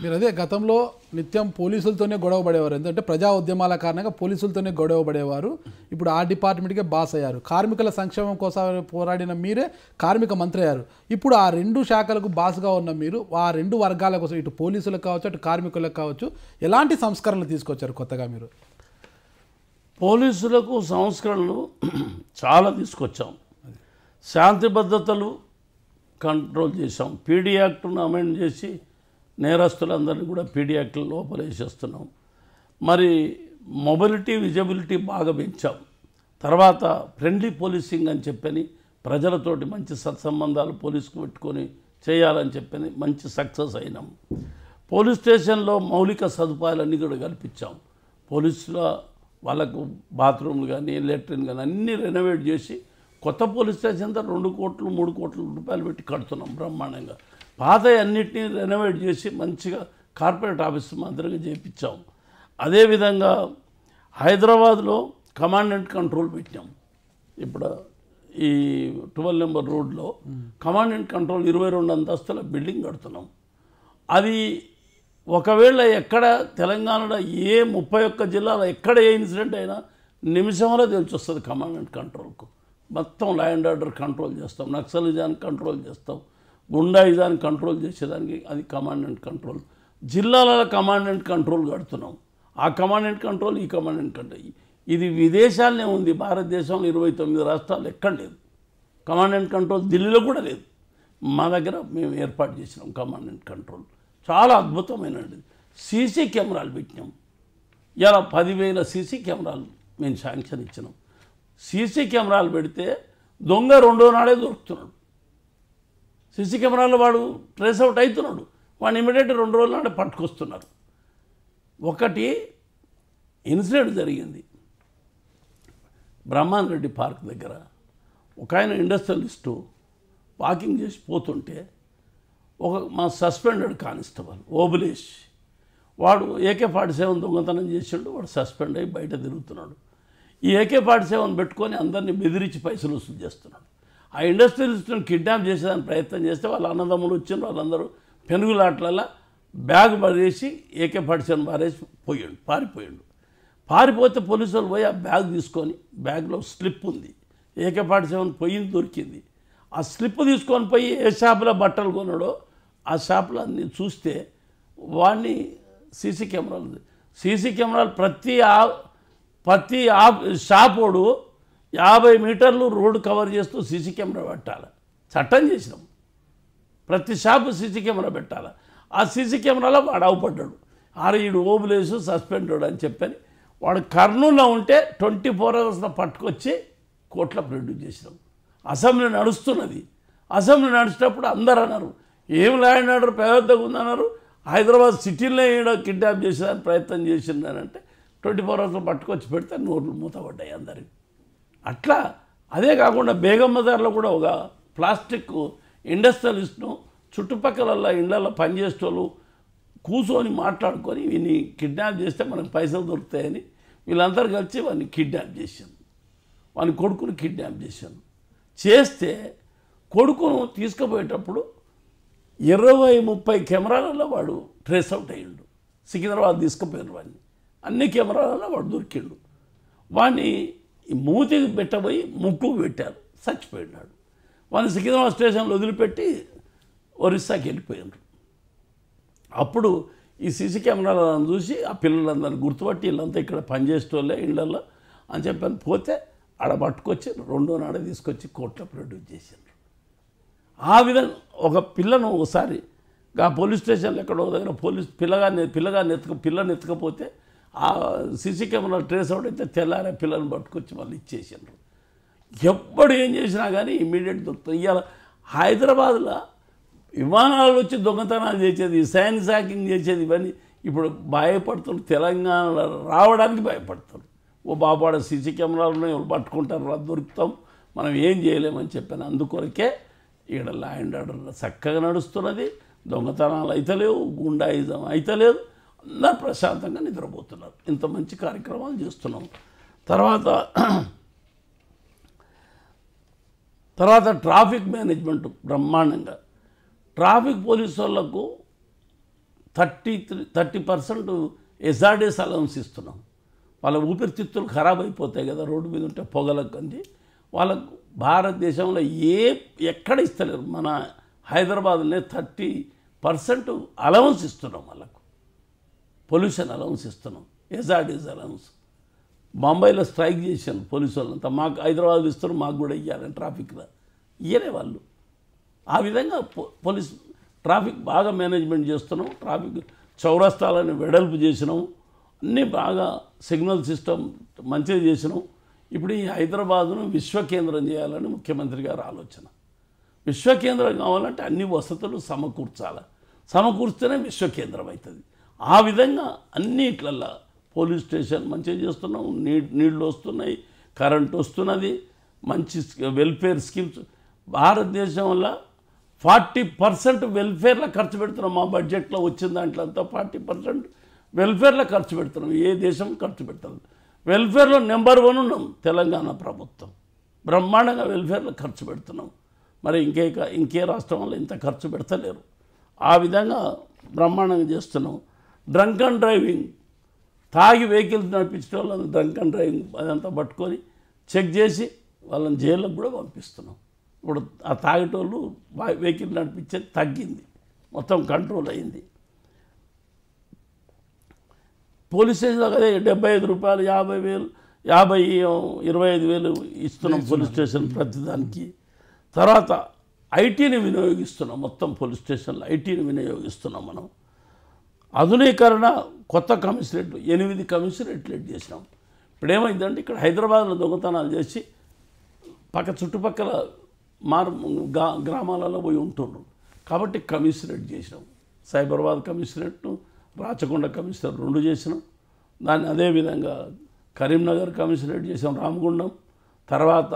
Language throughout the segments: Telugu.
మీరు అదే గతంలో నిత్యం పోలీసులతోనే గొడవ పడేవారు, ఎందుకంటే ప్రజా ఉద్యమాల కారణంగా పోలీసులతోనే గొడవ పడేవారు. ఇప్పుడు ఆ డిపార్ట్మెంట్కే బాస్ అయ్యారు. కార్మికుల సంక్షేమం కోసం పోరాడిన మీరే కార్మిక మంత్రి అయ్యారు. ఇప్పుడు ఆ రెండు శాఖలకు బాస్గా ఉన్న మీరు ఆ రెండు వర్గాల కోసం, ఇటు పోలీసులకు కావచ్చు అటు కార్మికులకు కావచ్చు, ఎలాంటి సంస్కరణలు తీసుకొచ్చారు కొత్తగా మీరు? పోలీసులకు సంస్కరణలు చాలా తీసుకొచ్చాం. శాంతి భద్రతలు కంట్రోల్ చేసాం. పీడీ యాక్ట్ను అమెండ్ చేసి నేరస్తులందరినీ కూడా పీడీ యాక్ట్ లోపల వేసేస్తున్నాం. మరి మొబిలిటీ విజిబిలిటీ బాగా పెంచాం. తర్వాత ఫ్రెండ్లీ పోలీసింగ్ అని చెప్పని ప్రజలతోటి మంచి సత్సంబంధాలు పోలీసుకు పెట్టుకొని చేయాలని చెప్పని మంచి సక్సెస్ అయినాం. పోలీస్ స్టేషన్లో మౌలిక సదుపాయాలన్నీ కూడా కల్పించాం. పోలీసుల వాళ్ళకు బాత్రూమ్లు కానీ లెట్రిన్ కానీ అన్నీ రెనోవేట్ చేసి కొత్త పోలీస్ స్టేషన్ 2 కోట్లు 3 కోట్ల రూపాయలు పెట్టి కడుతున్నాం బ్రహ్మాండంగా. పాత అన్నిటినీ రెనోవేట్ చేసి మంచిగా కార్పొరేట్ ఆఫీస్ మాదిరిగా చేయించాం. అదేవిధంగా హైదరాబాద్లో కమాండ్ అండ్ కంట్రోల్ పెట్టాం. ఇప్పుడు ఈ 12 నెంబర్ రోడ్లో కమాండ్ అండ్ కంట్రోల్ 22 అంతస్తుల బిల్డింగ్ కడుతున్నాం. అది ఒకవేళ ఎక్కడ తెలంగాణలో ఏ 31 జిల్లాలో ఎక్కడ ఏ ఇన్సిడెంట్ అయినా నిమిషంలో తెలిసి వస్తుంది కమాండ్ అండ్ కంట్రోల్కు. మొత్తం లా అండ్ ఆర్డర్ కంట్రోల్ చేస్తాం, నక్సలిజాన్ని కంట్రోల్ చేస్తాం, గుండాయిజాన్ని కంట్రోల్ చేసేదానికి అది కమాండ్ అండ్ కంట్రోల్. జిల్లాలలో కమాండ్ అండ్ కంట్రోల్ కడుతున్నాం. ఆ కమాండ్ అండ్ కంట్రోల్ ఈ కమాండ్ అండ్ కంట్రోల్ ఇది విదేశాలనే ఉంది. భారతదేశంలో 29 రాష్ట్రాలు ఎక్కడ లేదు కమాండ్ అండ్ కంట్రోల్. ఢిల్లీలో కూడా లేదు. మా దగ్గర మేము ఏర్పాటు చేసినాం కమాండ్ అండ్ కంట్రోల్. చాలా అద్భుతమైనది. సీసీ కెమెరాలు పెట్టినాం. ఇలా 10,000 సీసీ కెమెరాలు మేము శాంక్షన్ ఇచ్చినాం. సీసీ కెమెరాలు పెడితే దొంగ 2వ నాడే దొరుకుతున్నాడు. సీసీ కెమెరాలో వాడు ట్రేస్ అవుట్ అవుతున్నాడు. వాడిని ఇమీడియట్ 2 రోజుల నాడే పట్టుకొస్తున్నారు. ఒకటి ఇన్సిడెంట్ జరిగింది బ్రహ్మాన్ రెడ్డి పార్క్ దగ్గర. ఒక ఆయన ఇండస్ట్రియలిస్టు వాకింగ్ చేసి పోతుంటే మా సస్పెండెడ్ కానిస్టేబుల్ ఓబులేష్ వాడు AK-47 దొంగతనం చేసిండు. వాడు సస్పెండ్ అయ్యి బయట తిరుగుతున్నాడు. ఈ AK-47 పెట్టుకొని అందరినీ బెదిరించి పైసలు వసూలు చేస్తున్నాడు. ఆ ఇండస్ట్రియలిస్టులను కిడ్నాప్ చేసేదానికి ప్రయత్నం చేస్తే వాళ్ళ అన్నదమ్ములు వచ్చిండ్రు. వాళ్ళందరూ పెనుగులాట్లలో బ్యాగ్ పడేసి AK-47 పారిపోయాడు. పారిపోతే పోలీసులు పోయి ఆ బ్యాగ్ తీసుకొని, బ్యాగ్లో స్లిప్ ఉంది, AK-47 పోయింది దొరికింది. ఆ స్లిప్ తీసుకొని పోయి ఏ షాపులో బట్టలు కొన్నాడో ఆ షాపులో అన్నీ చూస్తే వాడిని సీసీ కెమెరాలు ప్రతి షాపోడు 50 మీటర్లు రోడ్డు కవర్ చేస్తూ సీసీ కెమెరా పెట్టాలి. చట్టం చేసినాం. ప్రతి షాపు సీసీ కెమెరా పెట్టాలి. ఆ సీసీ కెమెరాలో వాడు అవపడ్డాడు. ఈడు ఓబులేసు సస్పెండెడ్ అని చెప్పని వాడు కర్నూలులో ఉంటే 24 అవర్స్లో పట్టుకొచ్చి కోర్టులో ప్రొడ్యూస్ చేసినాం. అసెంబ్లీ నడుస్తున్నది. అసెంబ్లీ నడిచేటప్పుడు అందరూ అన్నారు ఏం లా అండ్ ఆర్డర్ పెద్దగా ఉందన్నారు. హైదరాబాద్ సిటీలో ఈడ కిడ్నాప్ చేసేదానికి ప్రయత్నం చేసిందనంటే 24 అవర్స్లో పట్టుకొచ్చి పెడితే నోట్లు మూతపడ్డాయి అందరికి. అట్లా అదే కాకుండా బేగం బజార్లో కూడా ఒక ప్లాస్టిక్ ఇండస్ట్రియలిస్ట్ను చుట్టుపక్కల ఇళ్లలో పనిచేసేటోళ్ళు కూర్చొని మాట్లాడుకొని వీని కిడ్నాప్ చేస్తే మనకు పైసలు దొరుకుతాయని వీళ్ళందరూ కలిసి వాడిని కిడ్నాప్ చేశాను. వాని కొడుకుని కిడ్నాప్ చేశాను. చేస్తే కొడుకును తీసుకుపోయేటప్పుడు 20-30 కెమెరాలలో వాడు ట్రేస్ అవుట్ అయ్యిండు. సికింద్రాబాద్ తీసుకుపోయారు వాడిని. అన్ని కెమెరాలలో వాడు దొరికిండు. వాడిని మూతికి పెట్టబోయి ముక్కుకు పెట్టారు, చచ్చిపోయినాడు. వాడిని సికింద్రాబాద్ స్టేషన్లో వదిలిపెట్టి ఒరిస్సాకి వెళ్ళిపోయినారు. అప్పుడు ఈ సీసీ కెమెరాలను చూసి ఆ పిల్లలందరినీ గుర్తుపట్టి వీళ్ళంతా ఇక్కడ పనిచేసేటోళ్ళే ఇళ్లలో అని చెప్పని పోతే ఆడ పట్టుకొచ్చి 2వ నాడే తీసుకొచ్చి కోర్టులో ప్రొడ్యూస్ చేశారు. ఆ విధంగా ఒక పిల్లను ఒకసారి ఆ పోలీస్ స్టేషన్లో ఎక్కడో దగ్గర పిల్లని ఎత్తకపోతే ఆ సీసీ కెమెరా ట్రేస్ అవుట్ అయితే తెల్లారే పిల్లల్ని పట్టుకొచ్చి వాళ్ళు ఇచ్చేసారు. ఎప్పుడు ఏం చేసినా కానీ ఇమ్మీడియట్ దొరుకుతుంది. ఇవాళ హైదరాబాద్లో విమానాలు వచ్చి దొంగతనాలు చేసేది, సైన్స్ హ్యాకింగ్ చేసేది, ఇవన్నీ ఇప్పుడు భయపడుతున్నారు. తెలంగాణలో రావడానికి భయపడతారు. ఓ బాబాడ సీసీ కెమెరాలను ఎవరు పట్టుకుంటారు, అది దొరుకుతాం, మనం ఏం చేయలేమని చెప్పాను. అందుకొరకే ఇక్కడ లా అండ్ ఆర్డర్ చక్కగా నడుస్తున్నది. దొంగతనాలు అయితలేవు, గుండాయిజం అయితలేదు. అందరూ ప్రశాంతంగా నిద్రపోతున్నారు. ఇంత మంచి కార్యక్రమాలు చేస్తున్నాం. తర్వాత తర్వాత ట్రాఫిక్ మేనేజ్మెంట్ బ్రహ్మాండంగా. ట్రాఫిక్ పోలీసు వాళ్ళకు 30% ఎస్ఆర్డీఎస్ అలవెన్స్ ఇస్తున్నాం. వాళ్ళ ఊపిరితిత్తులు ఖరాబ్ అయిపోతాయి కదా రోడ్డు మీద ఉంటే పొగలకు అంది. వాళ్ళకు భారతదేశంలో ఎక్కడ ఇస్తలేరు. మన హైదరాబాద్లోనే 30% అలవెన్స్ ఇస్తున్నాం. వాళ్ళకు పొల్యూషన్ అలవెన్స్ ఇస్తున్నాం, ఎస్ఆర్డీఎస్ అలవెన్స్. బొంబాయిలో స్ట్రైక్ చేశాను పోలీసు వాళ్ళంతా, మాకు హైదరాబాద్లో ఇస్తారు, మాకు కూడా ఇవ్వాలని ట్రాఫిక్లో ఇయ్యలే వాళ్ళు. ఆ విధంగా ట్రాఫిక్ బాగా మేనేజ్మెంట్ చేస్తున్నాం. ట్రాఫిక్ చౌరస్తాలని వెడల్పు చేసినాం, అన్నీ బాగా సిగ్నల్ సిస్టమ్ మంచిగా చేసినాం. ఇప్పుడు ఈ హైదరాబాదును విశ్వకేంద్రం చేయాలని ముఖ్యమంత్రి గారి ఆలోచన. విశ్వకేంద్రం కావాలంటే అన్ని వసతులు సమకూర్స్తేనే విశ్వకేంద్రం అవుతుంది. ఆ విధంగా అన్నిట్లల్లో పోలీస్ స్టేషన్ మంచిగా చేస్తున్నాం, నీళ్ళు వస్తున్నాయి, కరెంట్ వస్తున్నది, మంచి వెల్ఫేర్ స్కీమ్స్. భారతదేశంలో 40% వెల్ఫేర్లో ఖర్చు పెడుతున్నాం. మా బడ్జెట్లో వచ్చిన దాంట్లో అంతా 40% వెల్ఫేర్లో ఖర్చు పెడుతున్నాం. ఏ దేశం ఖర్చు పెడతారు? వెల్ఫేర్లో నెంబర్ 1 ఉన్నాం తెలంగాణ ప్రభుత్వం. బ్రహ్మాండంగా వెల్ఫేర్లో ఖర్చు పెడుతున్నాం. మరి ఇంకే రాష్ట్రం వల్ల ఇంత ఖర్చు పెడతలేరు. ఆ విధంగా బ్రహ్మాండంగా చేస్తున్నాం. డ్రంక్ అండ్ డ్రైవింగ్, తాగి వెహికల్స్ నడిపించే వాళ్ళని డ్రంక్ అండ్ డ్రైవింగ్ అదంతా పట్టుకొని చెక్ చేసి వాళ్ళని జైల్లోకి కూడా పంపిస్తున్నాం. ఇప్పుడు ఆ తాగేటోళ్ళు వెహికల్ నడిపించేది తగ్గింది, మొత్తం కంట్రోల్ అయింది. పోలీస్ స్టేషన్ అదే 75 రూపాయలు, 50,000, 25,000 ఇస్తున్నాం పోలీస్ స్టేషన్ ప్రతిదానికి. తర్వాత ఐటీని వినియోగిస్తున్నాం, మొత్తం పోలీస్ స్టేషన్లో ఐటీని వినియోగిస్తున్నాం మనం. ఆధునీకరణ, కొత్త కమిషనరేట్లు, 8 కమిషనరేట్లు చేసినాం. ఇప్పుడు ఏమైందంటే ఇక్కడ హైదరాబాద్లో దొంగతనాలు చేసి చుట్టుపక్కల గ్రామాలలో పోయి ఉంటున్నారు కాబట్టి కమిషనరేట్ చేసినాం. సైబరాబాద్ కమిషనరేట్ను, రాచకొండ కమిషనరేట్ 2 చేసినాం. దాన్ని అదేవిధంగా కరీంనగర్ కమిషనరేట్ చేసాం, రామగుండం, తర్వాత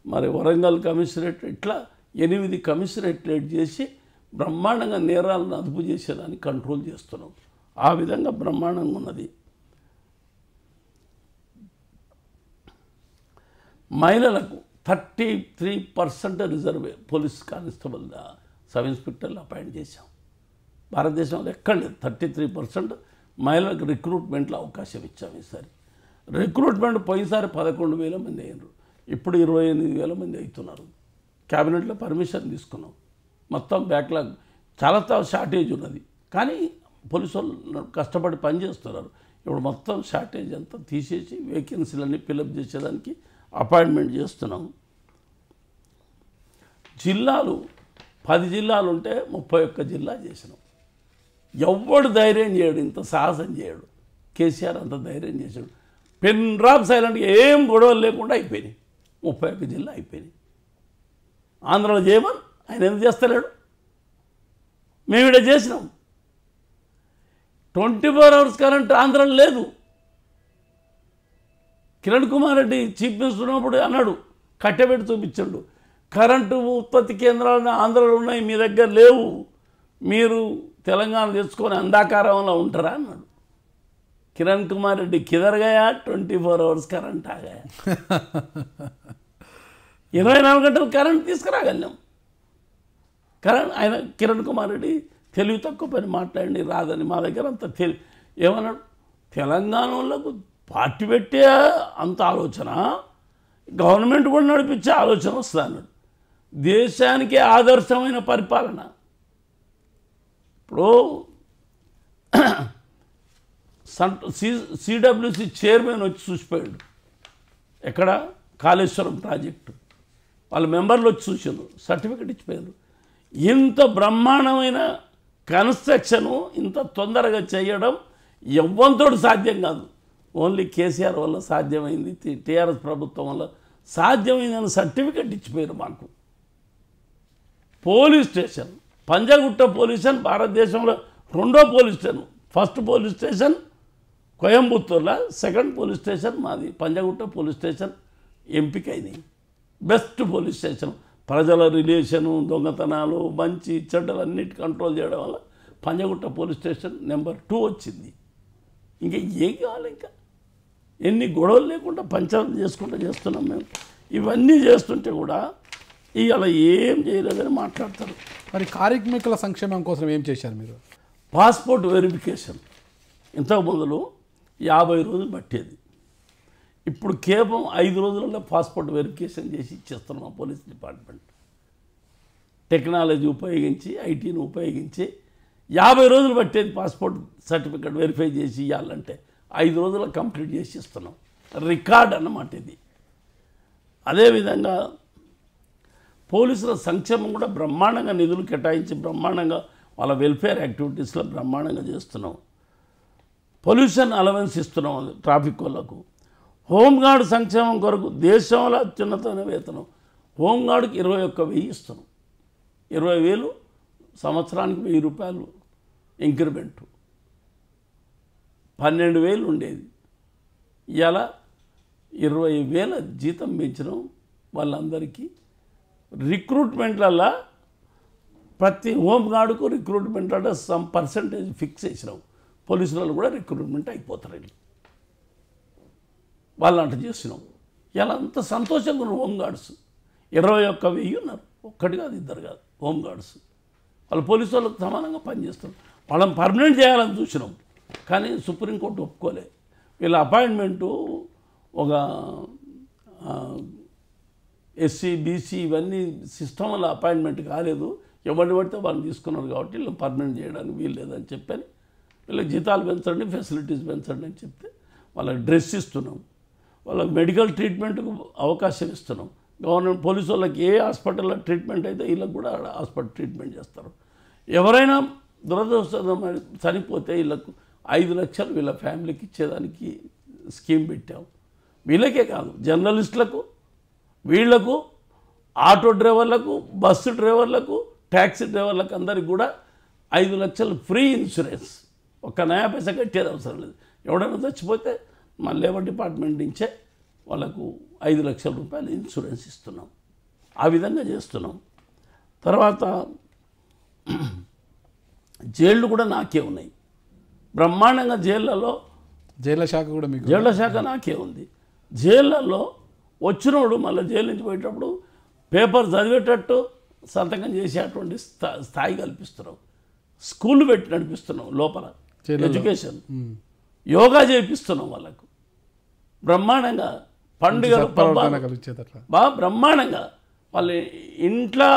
మరి వరంగల్ కమిషనరేట్, ఇట్లా 8 కమిషనరేట్ చేసి బ్రహ్మాండంగా నేరాలను అదుపు చేసేదాన్ని కంట్రోల్ చేస్తున్నాం. ఆ విధంగా బ్రహ్మాండంగా ఉన్నది. మహిళలకు 33% రిజర్వే పోలీస్ కానిస్టేబుల్, సబ్ ఇన్స్పెక్టర్లు అపాయింట్ చేశాం. భారతదేశంలో ఎక్కడ లేదు. 33% మహిళలకు రిక్రూట్మెంట్లో అవకాశం ఇచ్చాం. ఈసారి రిక్రూట్మెంట్ పోయినసారి 11,000 మంది అయ్యారు, ఇప్పుడు 28,000 మంది అవుతున్నారు. క్యాబినెట్లో పర్మిషన్ తీసుకున్నాం. మొత్తం బ్యాక్లాగ్ చాలా షార్టేజ్ ఉన్నది, కానీ పోలీసు వాళ్ళు కష్టపడి పనిచేస్తున్నారు. ఇప్పుడు మొత్తం షార్టేజ్ అంతా తీసేసి వేకెన్సీలన్నీ ఫిలప్ చేసేదానికి అపాయింట్మెంట్ చేస్తున్నాం. జిల్లాలు 10 జిల్లాలు ఉంటే 31 జిల్లా చేసినాం. ఎవడు ధైర్యం చేయడు, ఇంత సాహసం చేయడు. కేసీఆర్ అంత ధైర్యం చేశాడు. పెన్ డ్రాప్ సైలెంట్గా ఏం గొడవలు లేకుండా అయిపోయినాయి. 31 జిల్లా అయిపోయినాయి. ఆంధ్రలో చేయమని ఆయన ఎందుకు చేస్తలేడు? మేము ఇక్కడ చేసినాం. 24 అవర్స్ కరెంట్ ఆంధ్రలో లేదు. కిరణ్ కుమార్ రెడ్డి చీఫ్ మినిస్టర్ ఉన్నప్పుడు అన్నాడు, కట్టెబెట్టి చూపించాడు, కరెంటు ఉత్పత్తి కేంద్రాలు ఆంధ్రలో ఉన్నాయి, మీ దగ్గర లేవు, మీరు తెలంగాణ తెచ్చుకొని అంధాకారంలో ఉంటారా అన్నాడు. కిరణ్ కుమార్ రెడ్డి కిదరగాయా 24 అవర్స్ కరెంట్ ఆగాయా? 24 గంటలు కరెంట్ తీసుకురాగలిగాం. ఆయన కిరణ్ కుమార్ రెడ్డి తెలివి తక్కువ పని మాట్లాడి రాదని మా దగ్గర అంత ఏమన్నాడు, తెలంగాణ వాళ్ళకు పార్టీ పెట్టే అంత ఆలోచన, గవర్నమెంట్ కూడా నడిపించే ఆలోచన వస్తుంది అన్నాడు. దేశానికే ఆదర్శమైన పరిపాలన. ఇప్పుడు సిడబ్ల్యూసి చైర్మన్ వచ్చి చూసిపోయాడు. ఎక్కడ? కాళేశ్వరం ప్రాజెక్టు వాళ్ళ మెంబర్లు వచ్చి చూసారు, సర్టిఫికెట్ ఇచ్చిపోయారు. ఇంత బ్రహ్మాండమైన కన్స్ట్రక్షను ఇంత తొందరగా చేయడం ఎవ్వంతోడు సాధ్యం కాదు. ఓన్లీ కేసీఆర్ వల్ల సాధ్యమైంది, టీఆర్ఎస్ ప్రభుత్వం వల్ల సాధ్యమైందని సర్టిఫికెట్ ఇచ్చిపోయారు మాకు. Police station, Panjagutta police station భారతదేశంలో 2వ police station. First police station కోయంబత్తూర్లో, సెకండ్ పోలీస్ స్టేషన్ మాది పంజాగుట్ట పోలీస్ స్టేషన్ ఎంపికైంది. Best police station. ప్రజల రిలేషను, దొంగతనాలు, మంచి చెడ్డలు అన్నిటి కంట్రోల్ చేయడం వల్ల పంజాగుట్ట పోలీస్ స్టేషన్ నెంబర్ 2 వచ్చింది. ఇంకా ఏం కావాలి? ఇంకా ఎన్ని గొడవలు లేకుండా పంచాయతీ చేసుకుంటూ చేస్తున్నాం మేము. ఇవన్నీ చేస్తుంటే కూడా ఇవాళ ఏం చేయలేదని మాట్లాడతారు. మరి కార్మికుల సంక్షేమం కోసం ఏం చేశారు మీరు? పాస్పోర్ట్ వెరిఫికేషన్ ఇంతకు మొదలు 50 రోజులు పట్టేది, ఇప్పుడు కేవలం 5 రోజులలో పాస్పోర్ట్ వెరిఫికేషన్ చేసి ఇచ్చేస్తున్నాం. పోలీస్ డిపార్ట్మెంట్ టెక్నాలజీ ఉపయోగించి, ఐటీని ఉపయోగించి 50 రోజులు పట్టేది పాస్పోర్ట్ సర్టిఫికేట్ వెరిఫై చేసి ఇవ్వాలంటే 5 రోజుల్లో కంప్లీట్ చేసి ఇస్తున్నాం. రికార్డ్ అన్నమాట ఇది. అదేవిధంగా పోలీసుల సంక్షేమం కూడా బ్రహ్మాండంగా నిధులు కేటాయించి బ్రహ్మాండంగా వాళ్ళ వెల్ఫేర్ యాక్టివిటీస్లో బ్రహ్మాండంగా చేస్తున్నాం. పొల్యూషన్ అలవెన్స్ ఇస్తున్నాం ట్రాఫిక్ వాళ్ళకు. హోంగార్డ్ సంక్షేమం కొరకు దేశంలో అత్యున్నతమైన వేతనం హోంగార్డుకి 21,000 ఇస్తున్నాం. 20,000 సంవత్సరానికి 1,000 రూపాయలు ఇంక్రిమెంటు. 12,000 ఉండేది, ఇవాళ 20,000 జీతం పెంచడం. వాళ్ళందరికీ రిక్రూట్మెంట్లల్లో ప్రతి హోంగార్డుకు రిక్రూట్మెంట్ అంటే సమ్ పర్సంటేజ్ ఫిక్స్ చేసినాం. పోలీసులలో కూడా రిక్రూట్మెంట్ అయిపోతారు వీళ్ళు, వాళ్ళు అంట చేసినాం. ఇలా అంత సంతోషంగా ఉన్న హోంగార్డ్స్ 21,000 ఉన్నారు. ఒక్కటి కాదు, ఇద్దరు కాదు హోంగార్డ్స్. వాళ్ళు పోలీసు వాళ్ళకు సమానంగా పనిచేస్తారు. వాళ్ళని పర్మనెంట్ చేయాలని చూసినాం, కానీ సుప్రీంకోర్టు ఒప్పుకోలే. వీళ్ళ అపాయింట్మెంటు ఒక ఎస్సీ బీసీ ఇవన్నీ సిస్టమ్ వల్ల అపాయింట్మెంట్ కాలేదు, ఎవరిని పడితే వాళ్ళు తీసుకున్నారు కాబట్టి వీళ్ళు పర్మనెంట్ చేయడానికి వీలు లేదని చెప్పని వీళ్ళకి జీతాలు పెంచండి, ఫెసిలిటీస్ పెంచండి అని చెప్తే వాళ్ళకి డ్రెస్ ఇస్తున్నాం, వాళ్ళకి మెడికల్ ట్రీట్మెంట్కు అవకాశం ఇస్తున్నాం. గవర్నమెంట్ పోలీసు వాళ్ళకి ఏ హాస్పిటల్లో ట్రీట్మెంట్ అయితే వీళ్ళకి కూడా హాస్పిటల్ ట్రీట్మెంట్ చేస్తారు. ఎవరైనా దురదృష్టం చనిపోతే వీళ్ళకు 5 లక్షలు వీళ్ళ ఫ్యామిలీకి ఇచ్చేదానికి స్కీమ్ పెట్టాం. వీళ్ళకే కాదు, జర్నలిస్టులకు, వీళ్లకు, ఆటో డ్రైవర్లకు, బస్సు డ్రైవర్లకు, ట్యాక్సీ డ్రైవర్లకు అందరికి కూడా 5 లక్షలు ఫ్రీ ఇన్సూరెన్స్. ఒక్క నయా పైసా కట్టేది అవసరం లేదు. ఎవడైనా చచ్చిపోతే మన లేబర్ డిపార్ట్మెంట్ నుంచే వాళ్ళకు 5 లక్షల రూపాయలు ఇన్సూరెన్స్ ఇస్తున్నాం. ఆ విధంగా చేస్తున్నాం. తర్వాత జైళ్ళు కూడా నాకే ఉన్నాయి బ్రహ్మాండంగా. జైళ్ళ శాఖ కూడా మీకు? జైళ్ళ శాఖ నాకే ఉంది. జైళ్ళల్లో వచ్చినోడు మళ్ళీ జైలు నుంచి పోయేటప్పుడు పేపర్ చదివేటట్టు సంతకం చేసేటువంటి స్థాయి కల్పిస్తున్నాం. స్కూళ్ళు పెట్టి నడిపిస్తున్నాం లోపల, ఎడ్యుకేషన్, యోగా చేపిస్తున్నాం వాళ్ళకు బ్రహ్మాండంగా. పండుగలు బాగా బ్రహ్మాండంగా వాళ్ళ ఇంట్లో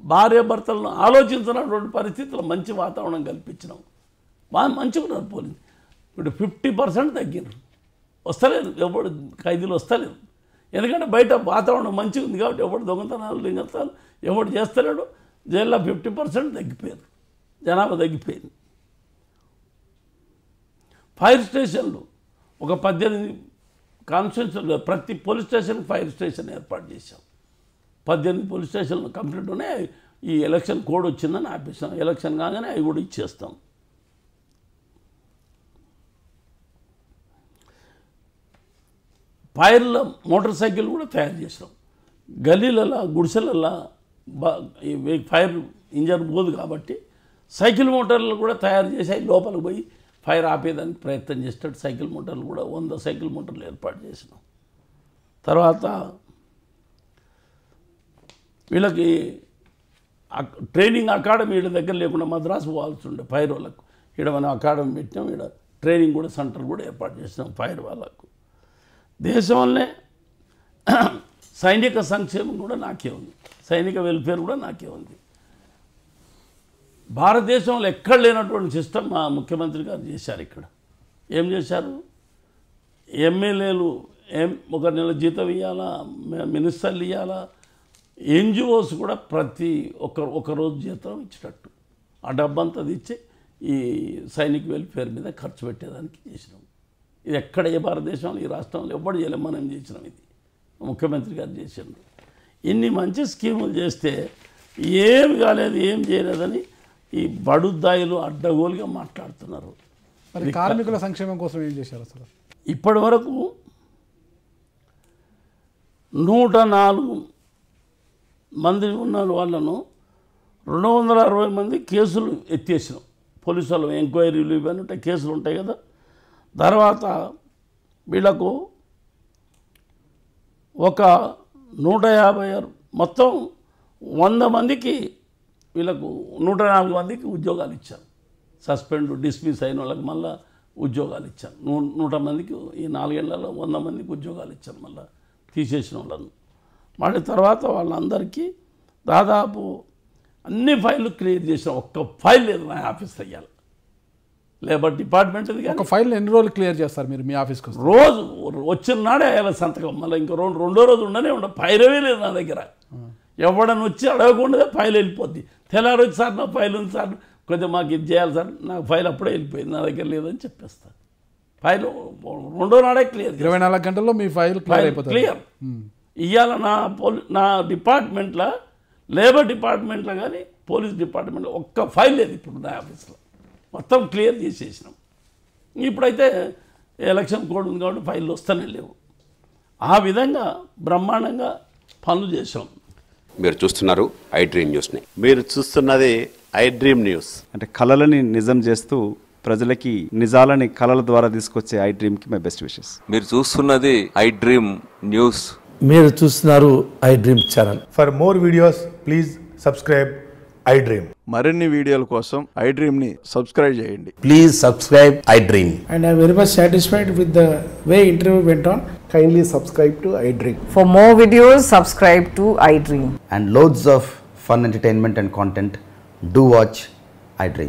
భార్యాభర్తలను ఆలోచించినటువంటి పరిస్థితుల్లో మంచి వాతావరణం కల్పించినాం. బాగా మంచిగా ఉన్నారు పోలీసు. ఇప్పుడు 50% తగ్గినారు, వస్తలేరు, ఎవడు ఖైదీలు వస్తలేరు. ఎందుకంటే బయట వాతావరణం మంచిగా ఉంది కాబట్టి ఎవడు దొంగతనాలు లింగతాలు ఎవడు చేస్తలేడు. జైల్లో 50% తగ్గిపోయారు, జనాభా తగ్గిపోయింది. ఫైర్ స్టేషన్లు ఒక 18 కాన్స్టిట్యూన్సీలో ప్రతి పోలీస్ స్టేషన్కి ఫైర్ స్టేషన్ ఏర్పాటు చేశాం. 18 పోలీస్ స్టేషన్లు కంప్లీట్ ఉన్నాయి. ఈ ఎలక్షన్ కోడ్ వచ్చిందని ఆపేసాం. ఎలక్షన్ కాగానే అవి కూడా ఇచ్చేస్తాం. ఫైర్ల మోటార్ సైకిల్ కూడా తయారు చేసాం. గల్లీలలో గుడిసెలలో ఫైర్ ఇంజన్ పోదు కాబట్టి సైకిల్ మోటార్లు కూడా తయారు చేసి లోపలికి పోయి ఫైర్ ఆపేదానికి ప్రయత్నం చేసేటట్టు సైకిల్ మోటార్లు కూడా 100 సైకిల్ మోటార్లు ఏర్పాటు చేసినాం. తర్వాత వీళ్ళకి ట్రైనింగ్ అకాడమీ వీళ్ళ దగ్గర లేకుండా మద్రాసు పోవాల్సి ఉండే ఫైర్ వాళ్ళకు. ఇక్కడ మనం అకాడమీ పెట్టినాం, ఇక్కడ ట్రైనింగ్ కూడా సెంటర్ కూడా ఏర్పాటు చేసినాం ఫైర్ వాళ్ళకు. దేశంలోనే సైనిక సంక్షేమం కూడా నాకే ఉంది, సైనిక వెల్ఫేర్ కూడా నాకే ఉంది. భారతదేశంలో ఎక్కడ లేనటువంటి సిస్టమ్ మా ముఖ్యమంత్రి గారు చేశారు. ఇక్కడ ఏం చేశారు? ఎమ్మెల్యేలు ఒక నెల జీతం ఇవ్వాలా, మినిస్టర్లు ఇవ్వాలా, ఎన్జిఓస్ కూడా ప్రతి ఒక రోజు జీతం ఇచ్చేటట్టు ఆ డబ్బంతా ఇచ్చి ఈ సైనిక వెల్ఫేర్ మీద ఖర్చు పెట్టేదానికి చేసినాం. ఇది ఎక్కడ ఏ భారతదేశంలో ఈ రాష్ట్రంలో ఎవ్వడు చేయలేం, మనం చేసినాం. ఇది ముఖ్యమంత్రి గారు చేసిండు. ఇన్ని మంచి స్కీములు చేస్తే ఏం కాలేదు, ఏం చేయలేదని ఈ బడుద్దాయిలు అడ్డగోలుగా మాట్లాడుతున్నారు. మరి కార్మికుల సంక్షేమం కోసం ఏం చేశారు అసలు? ఇప్పటి వరకు 104 మంది ఉన్న వాళ్ళను 260 మంది కేసులు ఎత్తేసినాం. పోలీసు వాళ్ళు ఎంక్వైరీలు ఇవన్నీ ఉంటాయి, కేసులు ఉంటాయి కదా. తర్వాత వీళ్ళకు ఒక 156 మొత్తం 100 మందికి వీళ్ళకు 104 మందికి ఉద్యోగాలు ఇచ్చాను. సస్పెండ్ డిస్మిస్ అయిన వాళ్ళకి మళ్ళీ ఉద్యోగాలు ఇచ్చాను. 100 మందికి ఈ 4 ఏళ్లలో 100 మందికి ఉద్యోగాలు ఇచ్చాను. మళ్ళీ తీసేసిన వాళ్ళను మళ్ళీ తర్వాత వాళ్ళందరికీ దాదాపు అన్ని ఫైళ్ళు క్లియర్ చేసిన ఒక్క ఫైల్ లేదు నా ఆఫీస్లో ఇవ్వాలి. లేబర్ డిపార్ట్మెంట్ ఒక ఫైల్ ఎన్ని రోజులు క్లియర్ చేస్తారు మీరు మీ ఆఫీస్కి? రోజు వచ్చిన నాడే వేయాలి సంతకం. మళ్ళీ ఇంకా రెండో రోజు ఉండనే ఫైలే లేదు నా దగ్గర. ఎవడని వచ్చి అడగకుండా ఫైల్ వెళ్ళిపోద్ది. తెల్లారి వచ్చి సార్ నా ఫైల్ ఉంది సార్, కొంచెం మాకు ఇది చేయాలి సార్, నాకు ఫైల్ అప్పుడే వెళ్ళిపోయింది, నా దగ్గర లేదని చెప్పేస్తాను. ఫైల్ రెండో నాడే క్లియర్. 24 గంటల్లో మీ ఫైల్ క్లియర్ అయిపోతుంది. క్లియర్. ఇవాళ నా డిపార్ట్మెంట్లో, లేబర్ డిపార్ట్మెంట్లో కానీ పోలీస్ డిపార్ట్మెంట్లో ఒక్క ఫైల్ లేదు ఇప్పుడు నా ఆఫీస్లో. మొత్తం క్లియర్ చేసేసినాం. ఇప్పుడైతే ఎలక్షన్ కోడ్ ఉంది కాబట్టి ఫైళ్ళు వస్తూనే లేవు. ఆ విధంగా బ్రహ్మాండంగా పనులు చేసాం. మీరు చూస్తున్నారు ఐ డ్రీమ్ న్యూస్ని. మీరు చూస్తున్నది ఐ డ్రీమ్ న్యూస్. అంటే కళలని నిజం చేస్తూ ప్రజలకి నిజాలని కళల ద్వారా తీసుకొచ్చే ఐ డ్రీమ్కి మై బెస్ట్ విషెస్. మీరు చూస్తున్నది ఐ డ్రీమ్ న్యూస్. మీరు చూస్తున్నారు I dream channel. For more videos, please subscribe I Dream. మరిన్ని వీడియోల కోసం ఐ డ్రీమ్ని సబ్స్క్రైబ్ చేయండి. Please subscribe I dream. And I'm very much satisfied with the way interview went on. Kindly subscribe to I Dream. For more videos, subscribe to iDream. And loads of fun entertainment and content. Do watch I Dream.